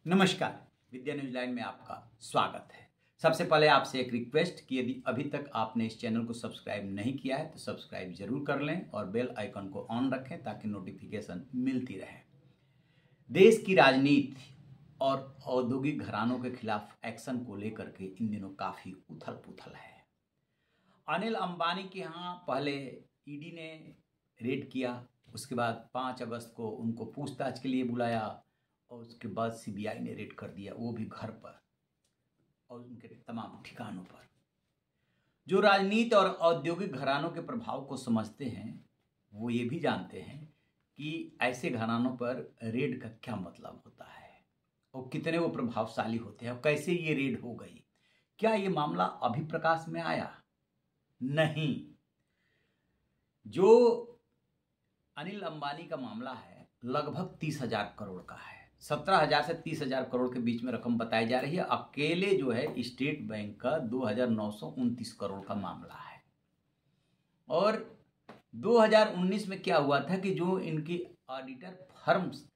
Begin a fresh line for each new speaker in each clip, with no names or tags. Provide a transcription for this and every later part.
नमस्कार। विद्या news line में आपका स्वागत है। सबसे पहले आपसे एक रिक्वेस्ट कि यदि अभी तक आपने इस चैनल को सब्सक्राइब नहीं किया है तो सब्सक्राइब जरूर कर लें और बेल आइकन को ऑन रखें ताकि नोटिफिकेशन मिलती रहे। देश की राजनीति और औद्योगिक घरानों के खिलाफ एक्शन को लेकर के इन दिनों काफ़ी उथल पुथल है। अनिल अंबानी के यहाँ पहले ईडी ने रेड किया, उसके बाद 5 अगस्त को उनको पूछताछ के लिए बुलाया और उसके बाद सीबीआई ने रेड कर दिया, वो भी घर पर और उनके तमाम ठिकानों पर। जो राजनीति और औद्योगिक घरानों के प्रभाव को समझते हैं वो ये भी जानते हैं कि ऐसे घरानों पर रेड का क्या मतलब होता है और कितने वो प्रभावशाली होते हैं और कैसे ये रेड हो गई। क्या ये मामला अभी प्रकाश में आया? नहीं। जो अनिल अंबानी का मामला है लगभग 30,000 करोड़ का है। 17,000 से 30,000 करोड़ के बीच में रकम बताई जा रही है। अकेले जो है स्टेट बैंक का 2,929 करोड़ का मामला है। और 2019 में क्या हुआ था कि जो इनकी ऑडिटर फर्म्स थी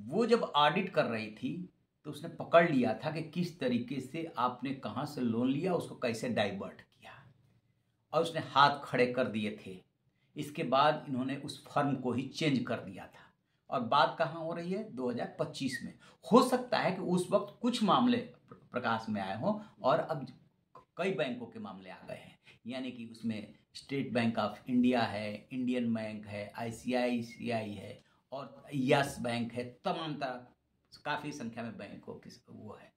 वो जब ऑडिट कर रही थी तो उसने पकड़ लिया था कि किस तरीके से आपने कहाँ से लोन लिया, उसको कैसे डाइवर्ट किया और उसने हाथ खड़े कर दिए थे। इसके बाद इन्होंने उस फर्म को ही चेंज कर दिया था और बात कहाँ हो रही है? 2025 में। हो सकता है कि उस वक्त कुछ मामले प्रकाश में आए हों और अब कई बैंकों के मामले आ गए हैं। यानी कि उसमें स्टेट बैंक ऑफ इंडिया है, इंडियन बैंक है, आईसीआईसीआई है और यस बैंक है। तमाम तरह काफ़ी संख्या में बैंकों की वो है।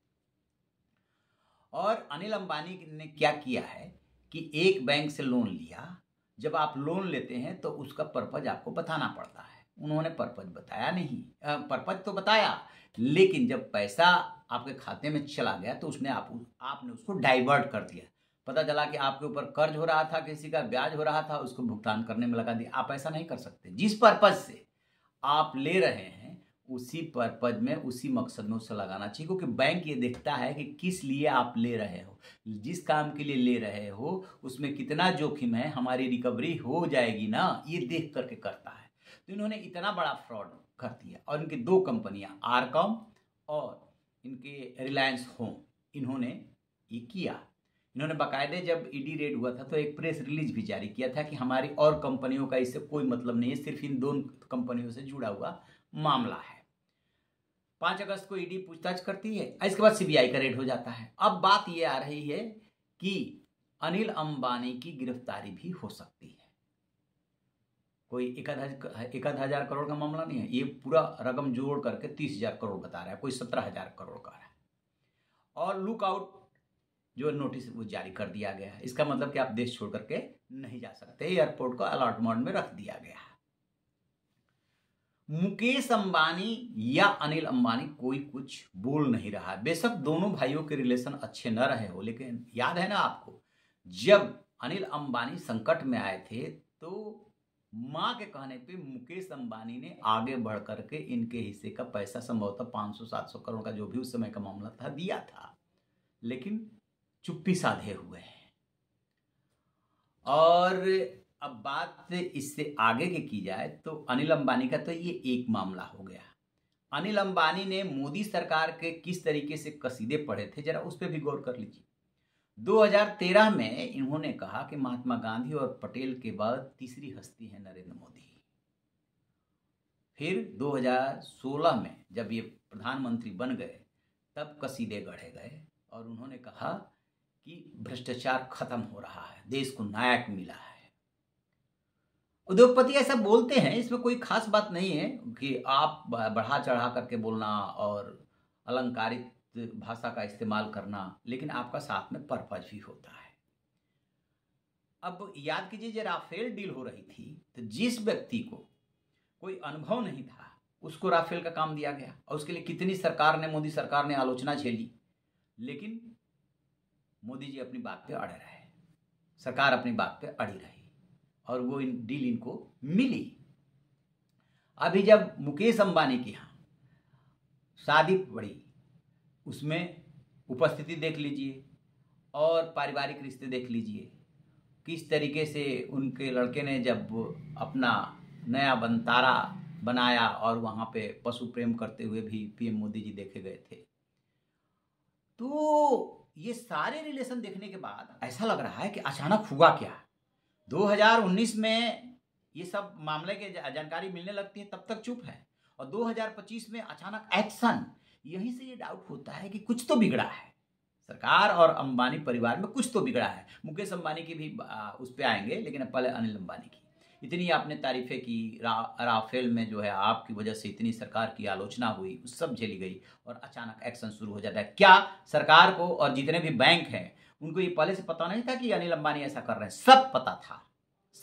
और अनिल अंबानी ने क्या किया है कि एक बैंक से लोन लिया। जब आप लोन लेते हैं तो उसका पर्पज आपको बताना पड़ता है। उन्होंने पर्पज बताया नहीं, पर्पज तो बताया लेकिन जब पैसा आपके खाते में चला गया तो उसने आपने उसको डाइवर्ट कर दिया। पता चला कि आपके ऊपर कर्ज हो रहा था, किसी का ब्याज हो रहा था, उसको भुगतान करने में लगा दिया। आप ऐसा नहीं कर सकते। जिस पर्पज से आप ले रहे हैं उसी पर्पज में, उसी मकसद में उसे लगाना चाहिए, क्योंकि बैंक ये देखता है कि किस लिए आप ले रहे हो, जिस काम के लिए ले रहे हो उसमें कितना जोखिम है, हमारी रिकवरी हो जाएगी ना, ये देख करके करता है। तो इन्होंने इतना बड़ा फ्रॉड कर दिया और इनकी 2 कंपनियां आरकॉम और इनके रिलायंस होम, इन्होंने ये किया। इन्होंने बाकायदे जब ईडी रेड हुआ था तो एक प्रेस रिलीज भी जारी किया था कि हमारी और कंपनियों का इससे कोई मतलब नहीं है, सिर्फ इन 2 कंपनियों से जुड़ा हुआ मामला है। 5 अगस्त को ईडी पूछताछ करती है, इसके बाद सीबीआई का रेड हो जाता है। अब बात यह आ रही है कि अनिल अंबानी की गिरफ्तारी भी हो सकती है। कोई एक आध हजार करोड़ का मामला नहीं है, ये पूरा रकम जोड़ करके 30,000 करोड़ बता रहा है, कोई 17,000 करोड़ का है। और लुकआउट जो नोटिस वो जारी कर दिया गया है। इसका मतलब कि आप देश छोड़ करके नहीं जा सकते, एयरपोर्ट को अलर्ट मोड में रख दिया गया है। मुकेश अंबानी या अनिल अंबानी कोई कुछ बोल नहीं रहा है। बेशक दोनों भाइयों के रिलेशन अच्छे न रहे हो, लेकिन याद है ना आपको, जब अनिल अंबानी संकट में आए थे तो मां के कहने पे मुकेश अंबानी ने आगे बढ़ करके इनके हिस्से का पैसा संभवतः 500-700 करोड़ का जो भी उस समय का मामला था दिया था, लेकिन चुप्पी साधे हुए हैं। और अब बात इससे आगे की की जाए तो अनिल अंबानी का तो ये एक मामला हो गया। अनिल अंबानी ने मोदी सरकार के किस तरीके से कसीदे पढ़े थे, जरा उस पर भी गौर कर लीजिए। 2013 में इन्होंने कहा कि महात्मा गांधी और पटेल के बाद तीसरी हस्ती है नरेंद्र मोदी। फिर 2016 में जब ये प्रधानमंत्री बन गए तब कसीदे गढ़े गए और उन्होंने कहा कि भ्रष्टाचार खत्म हो रहा है, देश को नायक मिला है। उद्योगपति ऐसा बोलते हैं, इसमें कोई खास बात नहीं है कि आप बढ़ा चढ़ा करके बोलना और अलंकारित भाषा का इस्तेमाल करना, लेकिन आपका साथ में पर्पज भी होता है। अब याद कीजिए जब राफेल डील हो रही थी तो जिस व्यक्ति को कोई अनुभव नहीं था उसको राफेल का काम दिया गया और उसके लिए कितनी सरकार ने, मोदी सरकार ने आलोचना झेली, लेकिन मोदी जी अपनी बात पे अड़े रहे, सरकार अपनी बात पे अड़ी रही और वो डील इनको मिली। अभी जब मुकेश अंबानी की यहाँ शादी पड़ी, उसमें उपस्थिति देख लीजिए और पारिवारिक रिश्ते देख लीजिए, किस तरीके से उनके लड़के ने जब अपना नया बनतारा बनाया और वहाँ पे पशु प्रेम करते हुए भी पीएम मोदी जी देखे गए थे। तो ये सारे रिलेशन देखने के बाद ऐसा लग रहा है कि अचानक हुआ क्या। 2019 में ये सब मामले के जानकारी मिलने लगती है, तब तक चुप है, और 2025 में अचानक एक्शन। यहीं से ये डाउट होता है कि कुछ तो बिगड़ा है, सरकार और अंबानी परिवार में कुछ तो बिगड़ा है। मुकेश अंबानी की भी उस पर आएंगे, लेकिन अब पहले अनिल अंबानी की। इतनी आपने तारीफें की, राफेल में जो है आपकी वजह से इतनी सरकार की आलोचना हुई, उस सब झेली गई, और अचानक एक्शन शुरू हो जाता है। क्या सरकार को और जितने भी बैंक हैं उनको ये पहले से पता नहीं था कि अनिल अंबानी ऐसा कर रहे हैं? सब पता था,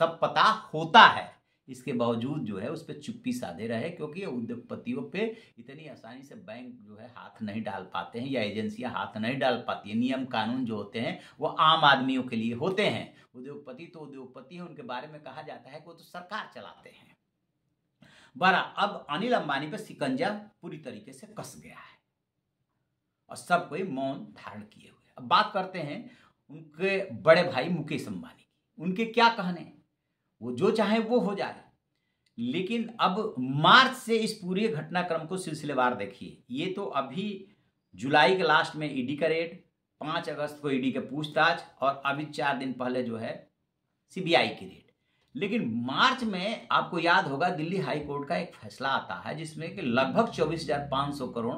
सब पता होता है, इसके बावजूद जो है उस पर चुप्पी साधे रहे, क्योंकि उद्योगपतियों पे इतनी आसानी से बैंक जो है हाथ नहीं डाल पाते हैं, या एजेंसियां हाथ नहीं डाल पाती हैं। नियम कानून जो होते हैं वो आम आदमियों के लिए होते हैं। उद्योगपति तो उद्योगपति हैं, उनके बारे में कहा जाता है कि वो तो सरकार चलाते हैं। बड़ा अब अनिल अंबानी पे शिकंजा पूरी तरीके से कस गया है और सब कोई मौन धारण किए हुए। अब बात करते हैं उनके बड़े भाई मुकेश अंबानी की। उनके क्या कहने, वो जो चाहे वो हो जाए, लेकिन अब मार्च से इस पूरे घटनाक्रम को सिलसिलेवार देखिए। ये तो अभी जुलाई के लास्ट में ईडी का रेड, 5 अगस्त को ईडी के पूछताछ, और अभी 4 दिन पहले जो है सीबीआई की रेड। लेकिन मार्च में आपको याद होगा दिल्ली हाई कोर्ट का एक फैसला आता है जिसमें कि लगभग 24,500 करोड़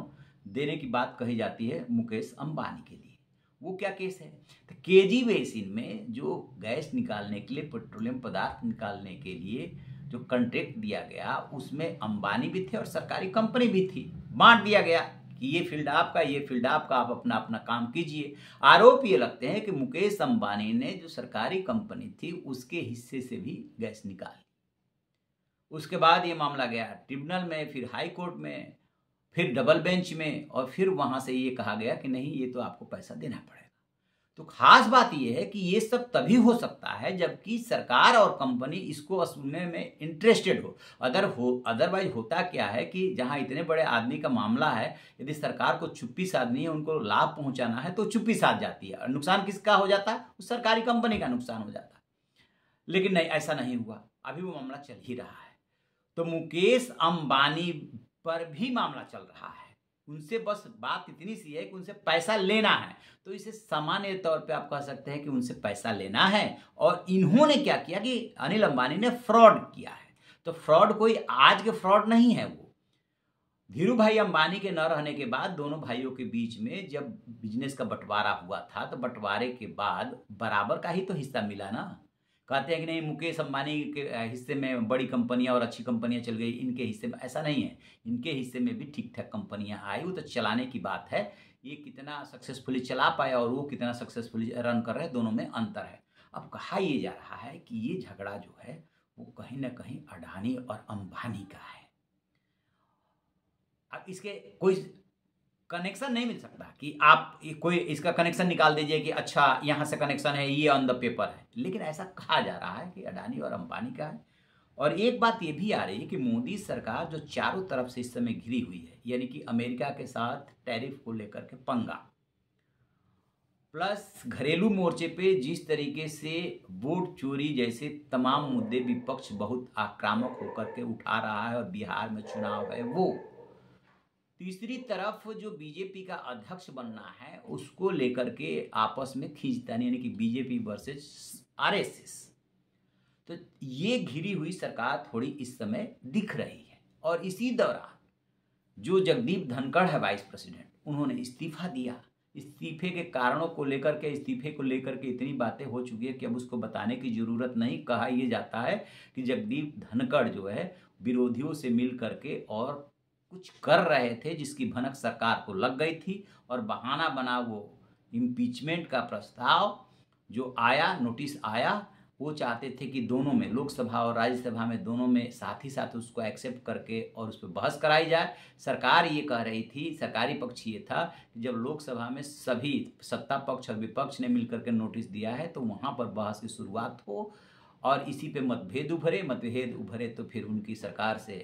देने की बात कही जाती है मुकेश अंबानी के लिए। वो क्या केस है? तो केजी बेसिन में जो गैस निकालने के लिए, पेट्रोलियम पदार्थ निकालने के लिए जो कॉन्ट्रैक्ट दिया गया, उसमें अंबानी भी थे और सरकारी कंपनी भी थी। बांट दिया गया कि ये फील्ड आपका, ये फील्ड आपका, आप अपना अपना काम कीजिए। आरोप ये लगते हैं कि मुकेश अंबानी ने जो सरकारी कंपनी थी उसके हिस्से से भी गैस निकाली। उसके बाद ये मामला गया ट्रिब्यूनल में, फिर हाई कोर्ट में, फिर डबल बेंच में, और फिर वहां से ये कहा गया कि नहीं, ये तो आपको पैसा देना पड़ेगा। तो खास बात यह है कि ये सब तभी हो सकता है जबकि सरकार और कंपनी इसको वसूलने में इंटरेस्टेड हो। अदरवाइज होता क्या है कि जहां इतने बड़े आदमी का मामला है, यदि सरकार को चुप्पी साधनी है, उनको लाभ पहुंचाना है, तो चुप्पी साध जाती है, और नुकसान किसका हो जाता है? उस सरकारी कंपनी का नुकसान हो जाता है। लेकिन नहीं, ऐसा नहीं हुआ, अभी वो मामला चल ही रहा है। तो मुकेश अंबानी पर भी मामला चल रहा है। उनसे बस बात इतनी सी है कि उनसे पैसा लेना है। तो इसे सामान्य तौर पे आप कह सकते हैं कि उनसे पैसा लेना है। और इन्होंने क्या किया कि अनिल अंबानी ने फ्रॉड किया है। तो फ्रॉड कोई आज के फ्रॉड नहीं है, वो धीरू भाई अंबानी के न रहने के बाद दोनों भाइयों के बीच में जब बिजनेस का बंटवारा हुआ था, तो बंटवारे के बाद बराबर का ही तो हिस्सा मिला ना। कहते हैं कि नहीं, मुकेश अंबानी के हिस्से में बड़ी कंपनियां और अच्छी कंपनियां चल गई, इनके हिस्से में ऐसा नहीं है। इनके हिस्से में भी ठीक ठाक कंपनियां आई, वो तो चलाने की बात है। ये कितना सक्सेसफुली चला पाया और वो कितना सक्सेसफुली रन कर रहे हैं, दोनों में अंतर है। अब कहा ये जा रहा है कि ये झगड़ा जो है वो कहीं ना कहीं अडानी और अंबानी का है। अब इसके कोई कनेक्शन नहीं मिल सकता कि आप कोई इसका कनेक्शन निकाल दीजिए कि अच्छा यहां से कनेक्शन है, ये ऑन द पेपर है, लेकिन ऐसा कहा जा रहा है कि अडानी और अंबानी का है। और एक बात ये भी आ रही है कि मोदी सरकार जो चारों तरफ से इस समय घिरी हुई है, यानी कि अमेरिका के साथ टैरिफ को लेकर के पंगा, प्लस घरेलू मोर्चे पे जिस तरीके से वोट चोरी जैसे तमाम मुद्दे विपक्ष बहुत आक्रामक होकर के उठा रहा है, और बिहार में चुनाव है वो, तीसरी तरफ जो बीजेपी का अध्यक्ष बनना है उसको लेकर के आपस में खींचतानी, यानी कि बीजेपी वर्सेस आरएसएस। तो ये घिरी हुई सरकार थोड़ी इस समय दिख रही है। और इसी दौरान जो जगदीप धनखड़ है वाइस प्रेसिडेंट, उन्होंने इस्तीफा दिया। इस्तीफे के कारणों को लेकर के, इस्तीफे को लेकर के इतनी बातें हो चुकी है कि अब उसको बताने की जरूरत नहीं। कहा यह जाता है कि जगदीप धनखड़ जो है विरोधियों से मिल करके और कुछ कर रहे थे जिसकी भनक सरकार को लग गई थी, और बहाना बना वो इम्पीचमेंट का प्रस्ताव जो आया, नोटिस आया, वो चाहते थे कि दोनों में, लोकसभा और राज्यसभा में, दोनों में साथ ही साथ उसको एक्सेप्ट करके और उस पर बहस कराई जाए। सरकार ये कह रही थी, सरकारी पक्ष ये था कि जब लोकसभा में सभी सत्ता पक्ष और विपक्ष ने मिलकर के नोटिस दिया है तो वहाँ पर बहस की शुरुआत हो, और इसी पे मतभेद उभरे तो फिर उनकी सरकार से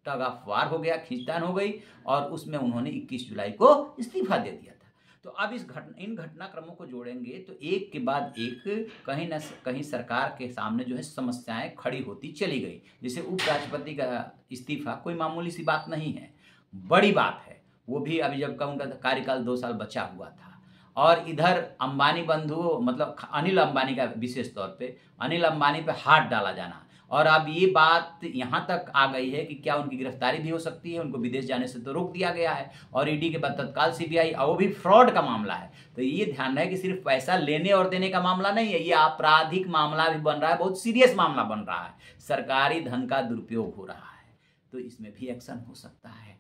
टग ऑफ वार हो गया, खींचतान हो गई, और उसमें उन्होंने 21 जुलाई को इस्तीफा दे दिया था। तो अब इन घटनाक्रमों को जोड़ेंगे तो एक के बाद एक कहीं न कहीं सरकार के सामने जो है समस्याएं खड़ी होती चली गई। जैसे उपराष्ट्रपति का इस्तीफा कोई मामूली सी बात नहीं है, बड़ी बात है। वो भी अभी जबकि उनका कार्यकाल 2 साल बचा हुआ था। और इधर अंबानी बंधु मतलब अनिल अंबानी का विशेष तौर पे अनिल अंबानी पे हाथ डाला जाना, और अब ये बात यहाँ तक आ गई है कि क्या उनकी गिरफ्तारी भी हो सकती है। उनको विदेश जाने से तो रोक दिया गया है, और ईडी के बाद तत्काल सीबीआई, और वो भी फ्रॉड का मामला है। तो ये ध्यान रहे कि सिर्फ पैसा लेने और देने का मामला नहीं है, ये आपराधिक मामला भी बन रहा है, बहुत सीरियस मामला बन रहा है, सरकारी धन का दुरुपयोग हो रहा है, तो इसमें भी एक्शन हो सकता है।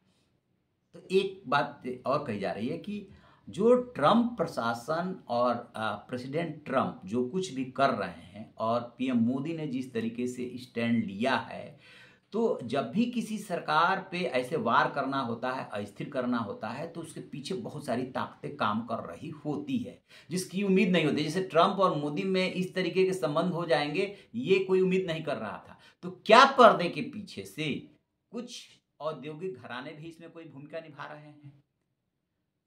तो एक बात और कही जा रही है कि जो ट्रंप प्रशासन और प्रेसिडेंट ट्रंप जो कुछ भी कर रहे हैं और पीएम मोदी ने जिस तरीके से स्टैंड लिया है, तो जब भी किसी सरकार पे ऐसे वार करना होता है, अस्थिर करना होता है, तो उसके पीछे बहुत सारी ताकतें काम कर रही होती है जिसकी उम्मीद नहीं होती। जैसे ट्रंप और मोदी में इस तरीके के संबंध हो जाएंगे, ये कोई उम्मीद नहीं कर रहा था। तो क्या पर्दे के पीछे से कुछ औद्योगिक घराने भी इसमें कोई भूमिका निभा रहे हैं?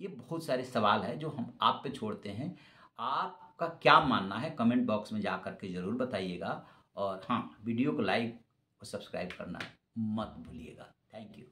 ये बहुत सारे सवाल है जो हम आप पे छोड़ते हैं। आपका क्या मानना है कमेंट बॉक्स में जा कर के ज़रूर बताइएगा, और हाँ, वीडियो को लाइक और सब्सक्राइब करना मत भूलिएगा। Thank you.